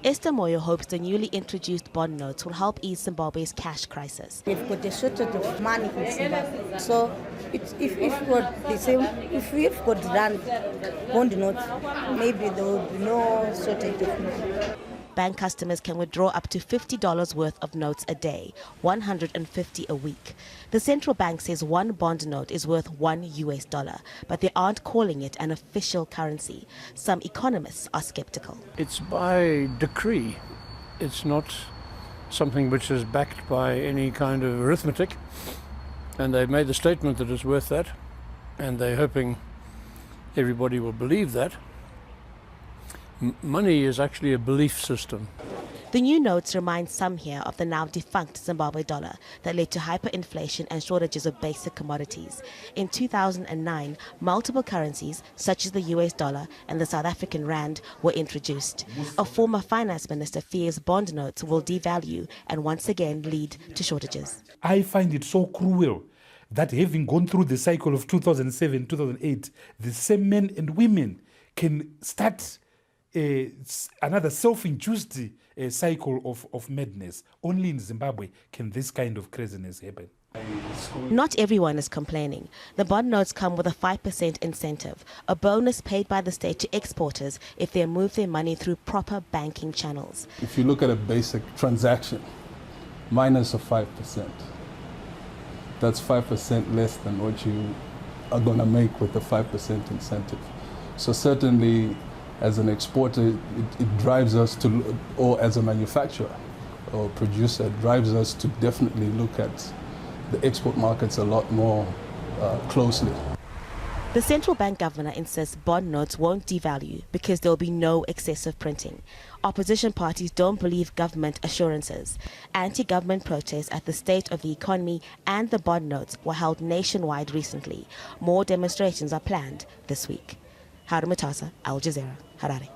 Esther Moyo hopes the newly introduced bond notes will help ease Zimbabwe's cash crisis. We've got a shortage of money in Zimbabwe. So if we've got rand bond notes, maybe there will be no shortage of money. Bank customers can withdraw up to $50 worth of notes a day, $150 a week. The central bank says one bond note is worth $1, but they aren't calling it an official currency. Some economists are skeptical. It's by decree. It's not something which is backed by any kind of arithmetic. And they've made the statement that it's worth that. And they're hoping everybody will believe that. Money is actually a belief system. The new notes remind some here of the now defunct Zimbabwe dollar that led to hyperinflation and shortages of basic commodities. In 2009, multiple currencies, such as the US dollar and the South African rand, were introduced. A former finance minister fears bond notes will devalue and once again lead to shortages. I find it so cruel that having gone through the cycle of 2007, 2008, the same men and women can start another self-induced cycle of madness. Only in Zimbabwe can this kind of craziness happen. Not everyone is complaining. The bond notes come with a 5% incentive, a bonus paid by the state to exporters if they move their money through proper banking channels. If you look at a basic transaction, minus of 5%, that's 5% less than what you are going to make with the 5% incentive. So certainly, as an exporter, it drives us to, or as a manufacturer or producer, it drives us to definitely look at the export markets a lot more closely. The central bank governor insists bond notes won't devalue because there will be no excessive printing. Opposition parties don't believe government assurances. Anti-government protests at the state of the economy and the bond notes were held nationwide recently. More demonstrations are planned this week. Harry Mutasa, Al Jazeera, Harare.